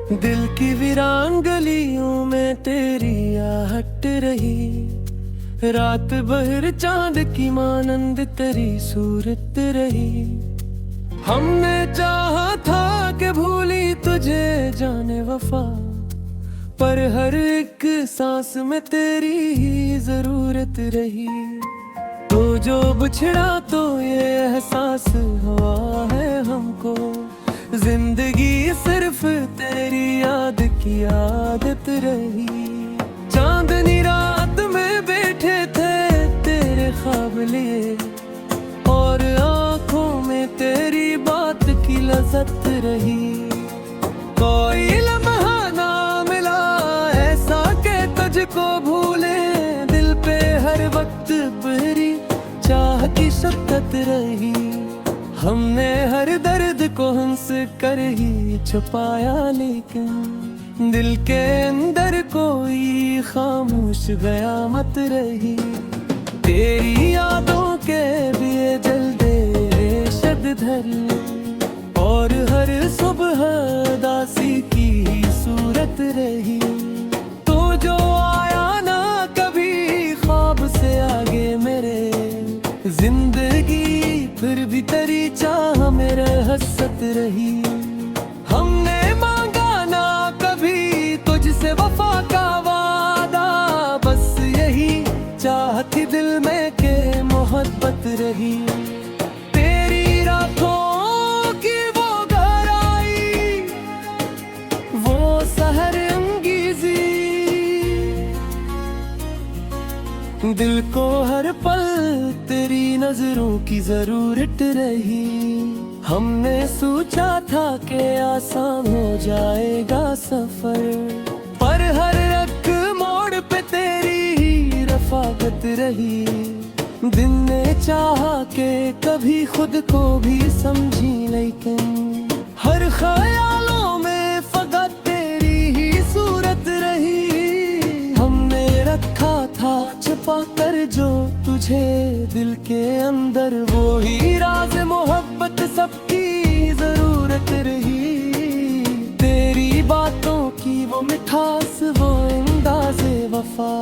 दिल की वीरान गलियों में तेरी आहट रही, रात भर चांद की मानंद तेरी सूरत रही। हमने चाहा था कि भूली तुझे जाने वफा, पर हर एक सांस में तेरी ही जरूरत रही। तो जो बिछड़ा तो ये एहसास हुआ है हमको, जिंदगी सिर्फ तेरी याद की आदत रही। चांदनी रात में बैठे थे तेरे ख्वाब लिए, और आंखों में तेरी बात की लज़्ज़त रही। कोई लम्हा ना मिला ऐसा के तुझको भूले, दिल पे हर वक्त बहरी चाह की शक्कत रही। हमने हर दर्द को हंस कर ही छुपाया, लेकिन दिल के अंदर कोई खामोश कयामत रही। तेरी यादों के लिए जलते रेशद धर, और हर सुबह दासी की सूरत रही। तो जो आया ना कभी ख्वाब से आगे मेरे, जिंदगी फिर भी तेरी चाह मेरे हसरत रही। हमने मांगा ना कभी तुझसे वफा का वादा, बस यही चाहती दिल में के मोहब्बत रही। तेरी रातों की वो गहराई, वो सहर अंगीजी, दिल को हर पल तेरी नजरों की जरूरत रही। हमने सोचा था कि आसान हो जाएगा सफर, पर हर एक मोड़ पे तेरी ही रफाकत रही। दिल ने चाहा कि कभी खुद को भी समझी, लेकिन हर ख्यालों में फकत तेरी ही सूरत रही। हमने रखा था छुपा कर जो तुझे दिल के अंदर, वो ही राज मोहब्बत सबकी जरूरत रही। तेरी बातों की वो मिठास, वो अंदाज़े वफा,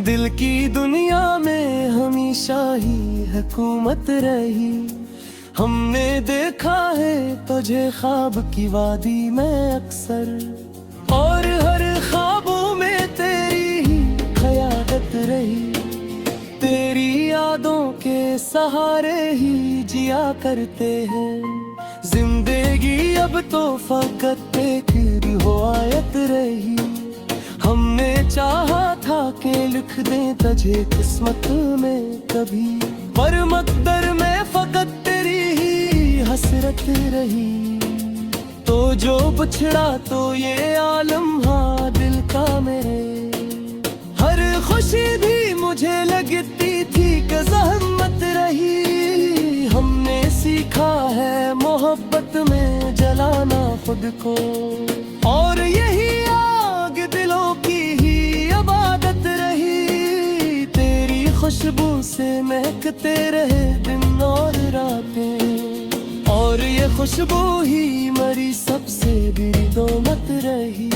दिल की दुनिया में हमेशा ही हुकूमत रही। हमने देखा है तुझे ख्वाब की वादी में अक्सर, और हर ख्वाबों में तेरी ही क़यादत रही। तेरी यादों के सहारे ही जिया करते हैं, जिंदगी अब तो फकत एक रिवायत रही। हमने चाहा था कि लिख दें तुझे किस्मत में कभी, पर मकदर में फकत तेरी ही हसरत रही। तो जो बिछड़ा तो ये आलम हाँ दिल का मेरे, हर खुशी भी मुझे लगती थी कि ज़हमत रही। हमने सीखा है मोहब्बत में जलाना खुद को, और यही आग दिलों की ही इबादत रही। तेरी खुशबू से महकते रहे दिन और रातें, और ये खुशबू ही मरी सबसे बुरी दौलत रही।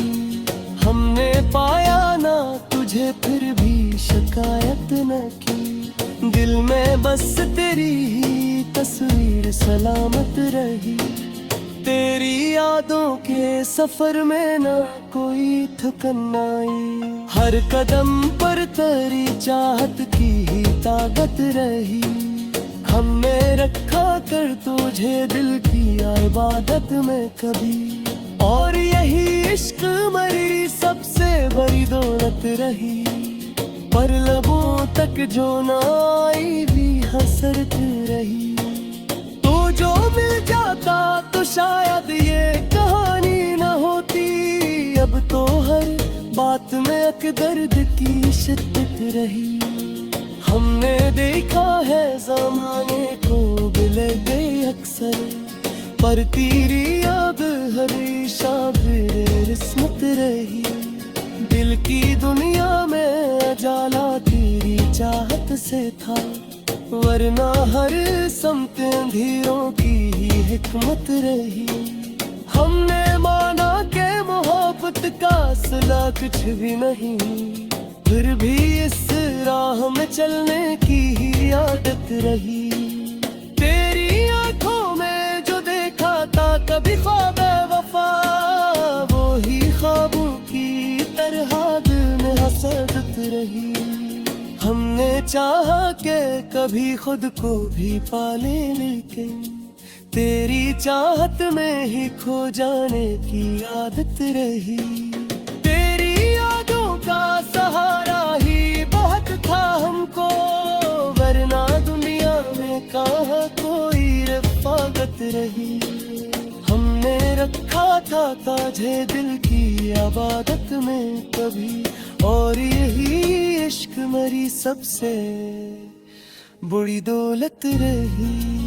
हमने पाया ना तुझे फिर भी शिकायत न की, दिल में बस तेरी ही तस्वीर सलामत रही। तेरी यादों के सफर में ना कोई थकन आई, हर कदम पर तेरी चाहत की ही ताकत रही। हमने रखा कर तुझे दिल की इबादत में कभी, और यही इश्क मरी सबसे बड़ी दौलत रही। पर लबों तक जो ना आई भी हसरत रही। तो जो मिल जाता तो शायद ये कहानी न होती, अब तो हर बात में एक दर्द की शिद्दत रही। हमने देखा है ज़माने को बिले गए अक्सर, पर तेरी याद हमेशा बेरिस्मत रही। दिल की दुनिया में उजाला तेरी चाहत से था, वरना हर समत अंधेरों की ही हिकमत रही। हमने माना के खुद का सिला कुछ भी नहीं, फिर भी इस राह में चलने की ही आदत रही। तेरी आंखों में जो देखा था कभी ख्वाब वफा, वो ही ख्वाबों की तरह दिल में हसरत रही। हमने चाहा के कभी खुद को भी पाले, लेकिन तेरी चाहत में ही खो जाने की आदत रही। तेरी यादों का सहारा ही बहुत था हमको, वरना दुनिया में कहाँ कोई रफ़ाकत रही। हमने रखा था ताजे दिल की इबादत में कभी, और यही इश्क मेरी सबसे बड़ी दौलत रही।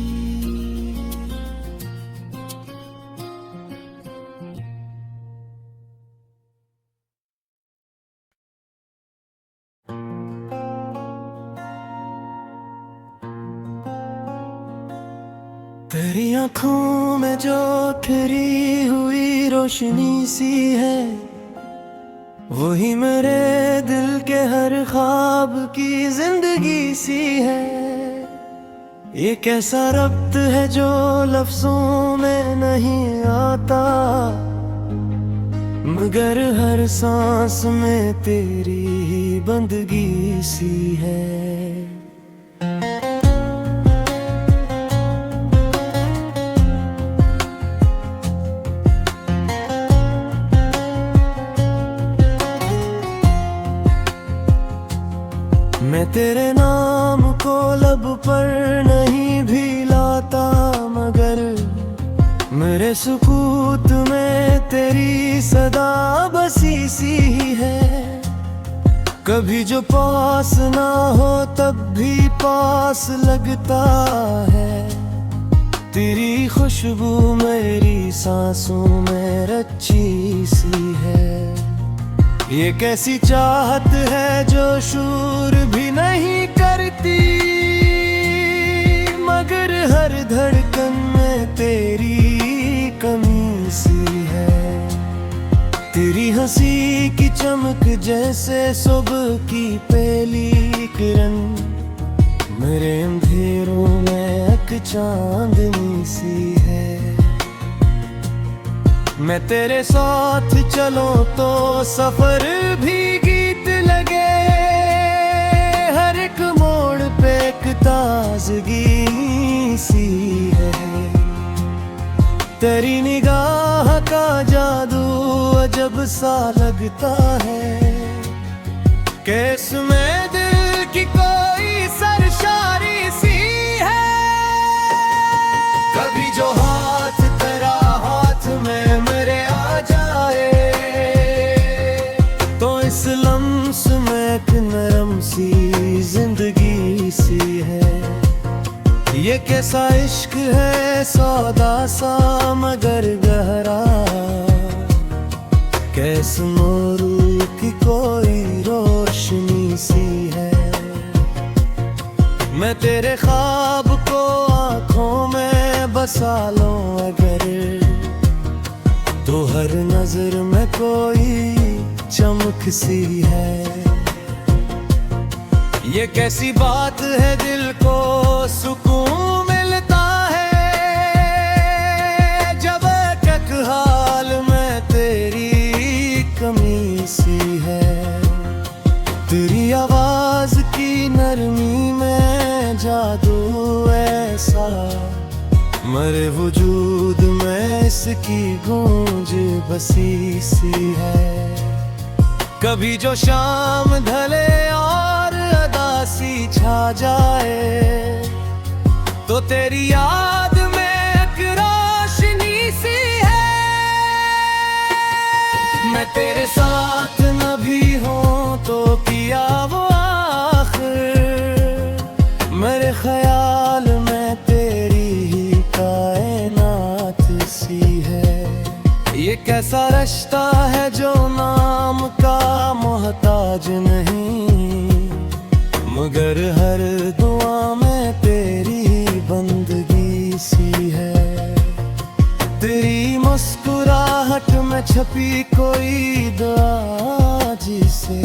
तेरी आँखों में जो खिली हुई रोशनी सी है, वही मेरे दिल के हर ख्वाब की जिंदगी सी है। ये कैसा रब्त है जो लफ्जों में नहीं आता, मगर हर सांस में तेरी ही बंदगी सी है। मैं तेरे नाम को लब पर नहीं भी लाता, मगर मेरे सुकूत में तेरी सदा बसी सी है। कभी जो पास ना हो तब भी पास लगता है, तेरी खुशबू मेरी सांसों में रची सी है। ये कैसी चाहत है जो शूर भी नहीं करती, मगर हर धड़कन में तेरी कमी सी है। तेरी हंसी की चमक जैसे सुबह की पहली किरण, मेरे अंधेरों में एक चांदनी सी है। मैं तेरे साथ चलूं तो सफर भी गीत लगे, हर एक मोड़ पे एक ताजगी सी है। तेरी निगाह का जादू अजब सा लगता है, कैसे में दिल की कोई सरशारी सी है। कभी जो हाथ तेरा हाथ में मेरे आ जाए, तो इस लम्स में एक नरम सी जिंदगी सी है। ये कैसा इश्क है सौदा सा मगर गहरा, कैसे मोरू की कोई रोशनी सी है। मैं तेरे ख्वाब को आँखों में बसा लूं अगर, तो हर नजर में कोई चमक सी है। ये कैसी बात है दिल को सुकून मिलता है, जब एक हाल में तेरी कमी सी है। तेरी आवाज की नरमी में जादू ऐसा, मेरे वजूद में इसकी गूंज बसी सी है। कभी जो शाम ढले और अदासी छा जाए, तो तेरी याद में एक रोशनी सी है। मैं तेरे साथ न भी हूँ तो किया वो आखिर, मेरे ख्याल में तेरी ही कायनात सी है। ये कैसा रिश्ता है जो नाम का मोहताज नहीं, मगर हर दुआ में तेरी बंदगी सी है। तेरी मुस्कुराहट में छपी कोई दुआ जिसे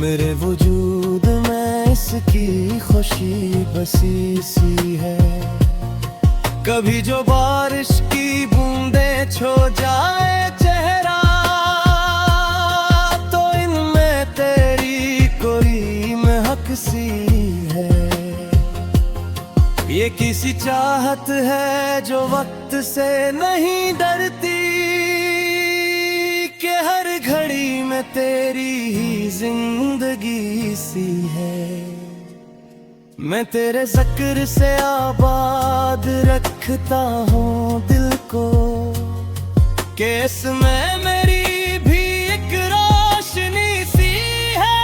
मेरे वजूद में इसकी खुशी बसी सी है। कभी जो बारिश की बूंदें छो जाए चेहरा, तो इनमें तेरी कोई महक सी है। ये किसी चाहत है जो वक्त से नहीं डरती, कि हर घड़ी में तेरी ही जिंदगी सी है। मैं तेरे ज़िक्र से आबाद रखता हूँ दिल को, कि इसमें मेरी भी एक रोशनी सी है।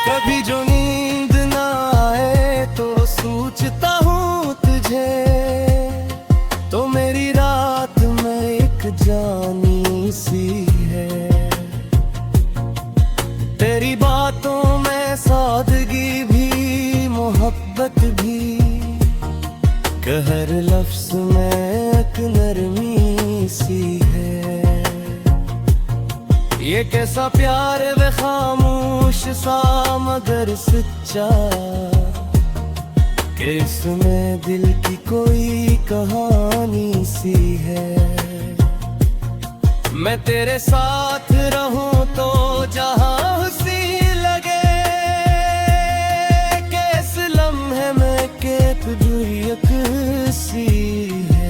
कभी जो नींद ना आए तो सोचता हूँ तुझे, तो मेरी रात में एक जानी सी है। तेरी बातों में सादगी भी, मोहब्बत भी, हर लफ्ज़ में एक नरमी सी है। ये कैसा प्यार वे खामोश सा मगर सच्चा, कि इसमें दिल की कोई कहानी सी है। मैं तेरे साथ रहूं तो जहां हंसी लगे, कि इस लम्हे में केत दुरियक सी है।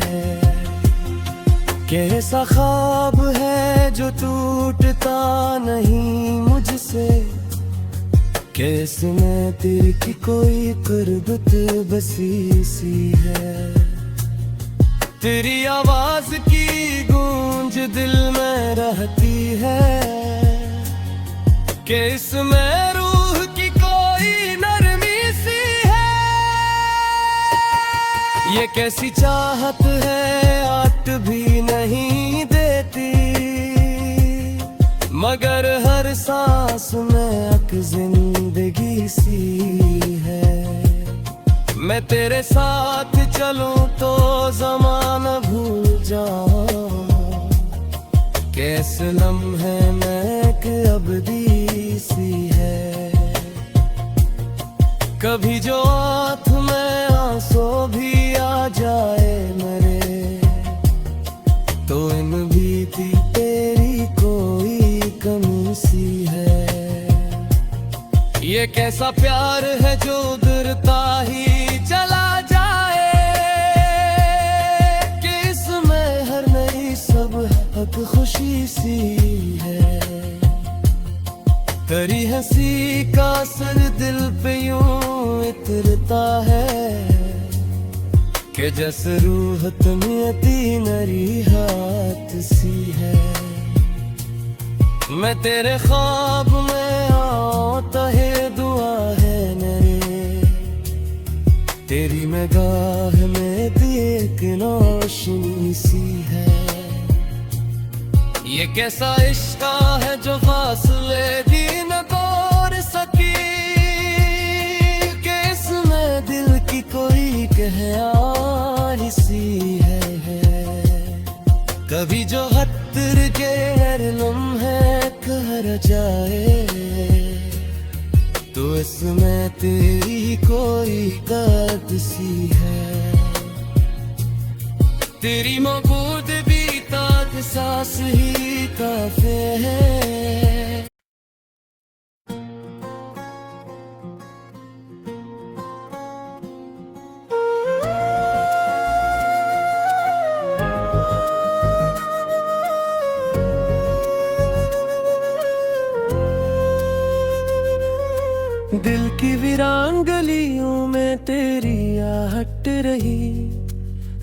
कैसा ख्वाब है जो टूटता नहीं मुझसे, कि इसमें दिल की कोई कुर्बत बसी सी है। तेरी आवाज की गूंज दिल में रहती है, कि इसमें रूह की कोई नरमी सी है। ये कैसी चाहत है आट भी नहीं देती, मगर हर सांस में एक जिंदगी सी है। मैं तेरे साथ चलूं तो ज़माना भूल जाऊं, कैसे लम्हे में एक अबदी सी है। कभी जो आँख में आंसू भी आ जाए मेरे, तो इन बीती तेरी कोई कमी सी है। ये कैसा प्यार है जो उधरता ही चला जाए, कि इसमें हर नई सब हक खुशी सी है। तेरी हंसी का असर दिल पे यूं इतरता है, कि जैसे रूह तनियती नरी हाथ सी है। मैं तेरे ख्वाब में आऊं तो है दुआ है मेरे, तेरी निगाह में भी एक रोशनी सी है। ये कैसा इश्क है जो फासले भी न तोड़ सकी, कि इसमें दिल की कोई कहयारी सी है। कभी जो हत्तर के हर लम्हे कर जाए, तो इसमें तेरी कोई दर्द सी है। तेरी मौजूद भी ताक सांस ही काफी है। दिल की वीरान गलियों में तेरी आहट रही,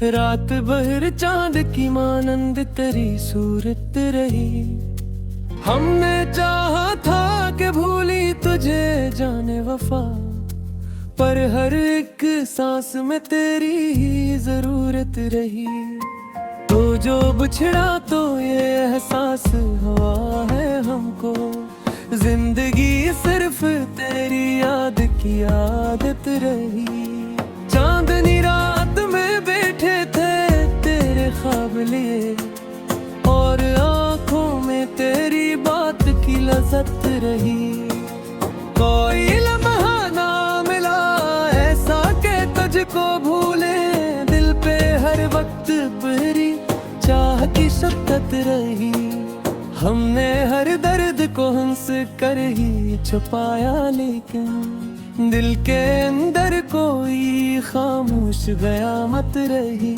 रात भर चांद की मानंद तेरी सूरत रही। हमने चाहा था कि भूली तुझे जाने वफा, पर हर एक सांस में तेरी ही जरूरत रही। तो जो बिछड़ा तो ये एहसास हुआ है हमको, जिंदगी सिर्फ तेरी याद की आदत रही। चांदनी रात में बैठे थे ख्वाब लिए, और आंखों में तेरी बात की लज़्ज़त रही। कोई लम्हा ना मिला ऐसा के तुझको भूले, दिल पे हर वक्त मेरी चाह की शक्कत रही। हमने हर दर्द को हंस कर ही छुपाया, लेकिन दिल के अंदर कोई खामोश क़यामत रही।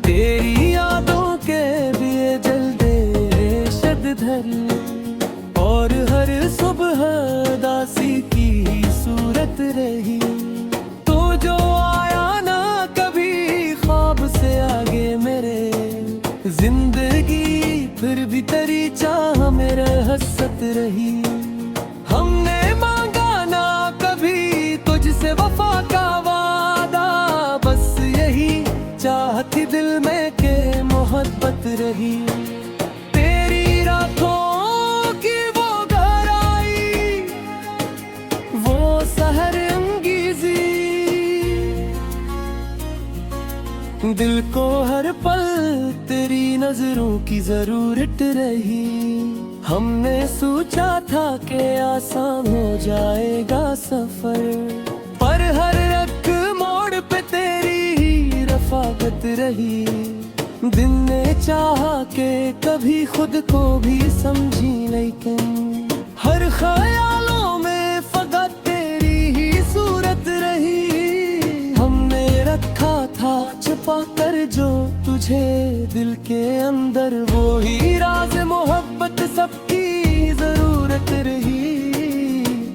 तेरी यादों के लिए जलते शद धर, और हर सुबह दासी की सूरत रही। तो जो आया ना कभी ख्वाब से आगे मेरे, जिंदगी फिर भी तेरी चाह मेरे हसरत रही। हमने मांगा ना कभी तुझसे वफा का वादा, बस यही चाहती दिल में के मोहब्बत रही। तेरी रातों की वो गहराई, वो सहर अंगीजी, दिल को हर पल तेरी नजरों की जरूरत रही। हमने सोचा था कि आसान हो जाएगा सफर, पर हर एक मोड़ पे तेरी ही रफाकत रही। दिल ने चाहा कि कभी खुद को भी समझी, लेकिन हर ख्यालों में फकत तेरी ही सूरत रही। हमने रखा था छुपा कर जो तुझे दिल के अंदर, वो ही राज मोहब्बत सबकी जरूरत रही।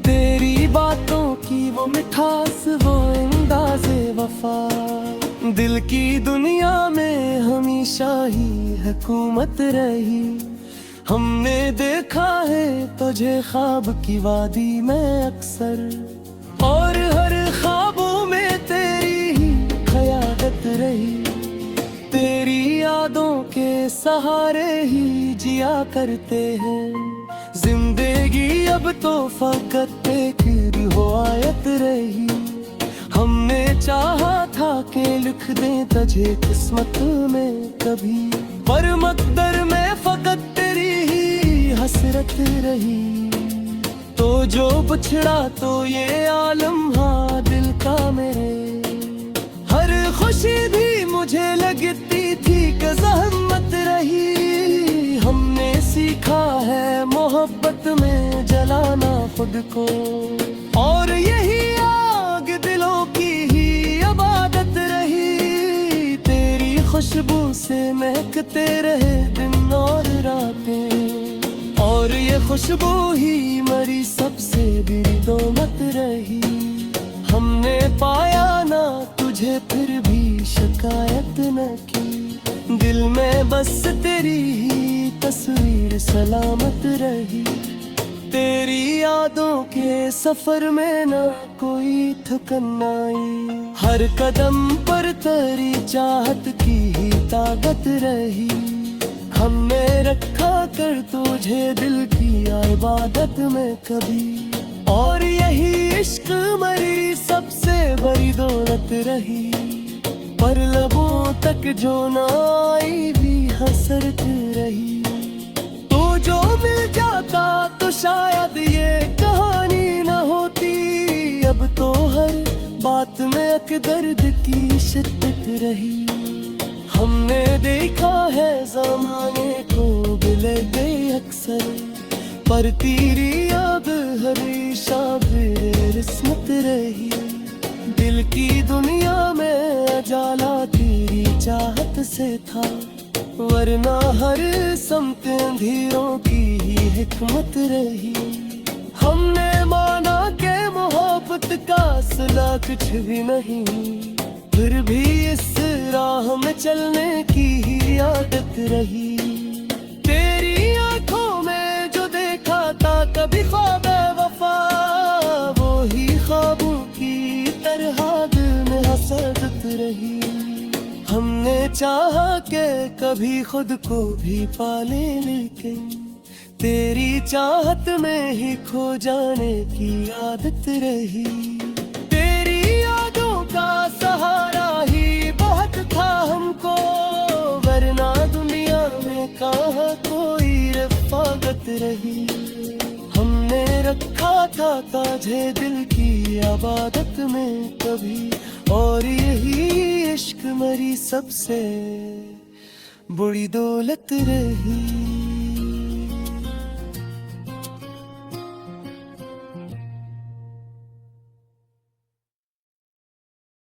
तेरी बातों की वो मिठास, वो अंदाज़े वफा, दिल की दुनिया में हमेशा ही हुकूमत रही। हमने देखा है तुझे ख्वाब की वादी में अक्सर, और हर ख्वाबों में तेरी ही क़यादत रही। तेरी यादों के सहारे ही जिया करते हैं, जिंदगी अब तो फकत एक रिवायत रही। हमने चाहा था कि लिख दें तुझे किस्मत में कभी, पर मकदर में फकत तेरी ही हसरत रही। तो जो बिछड़ा तो ये आलम हाँ दिल का मेरे, हर खुशी भी मुझे लगती थी कि ज़हमत रही। हमने सीखा है मोहब्बत में जलाना खुद को, और यही आग दिलों की ही इबादत रही। तेरी खुशबू से महकते रहे दिन और रातें, और ये खुशबू ही मरी सबसे बुरी दौलत रही। हमने पाया ना तुझे फिर भी शिकायत न की, दिल में बस तेरी ही तस्वीर सलामत रही। तेरी यादों के सफर में ना कोई थकन आई, हर कदम पर तेरी चाहत की ही ताकत रही। हमने रखा कर तुझे दिल की इबादत में कभी, और यही इश्क मरी सबसे बड़ी दौलत रही। पर लबों तक जो ना आई भी हसरत रही। तो जो मिल जाता तो शायद ये कहानी न होती, अब तो हर बात में एक दर्द की शिद्दत रही। हमने देखा है ज़माने को गिले गए अक्सर, पर तेरी याद हमेशा बेरिस्मत रही। दिल की दुनिया में अजाला तेरी चाहत से था, वरना हर समत अंधेरों की ही हिकमत रही। हमने माना के मोहब्बत का सिला कुछ भी नहीं, फिर भी इस राह में चलने की ही आदत रही। तेरी आंखों में जो देखा था कभी ख्वाब वफा, वो ही ख्वाबों की तरह दिल में हसरत रही। हमने चाहा के कभी खुद को भी पाले, लेकिन तेरी चाहत में ही खो जाने की आदत रही। तेरी यादों का सहारा ही बहुत था हमको, था ताजे दिल की आबादत में कभी, और यही इश्क मरी सबसे बड़ी दौलत रही।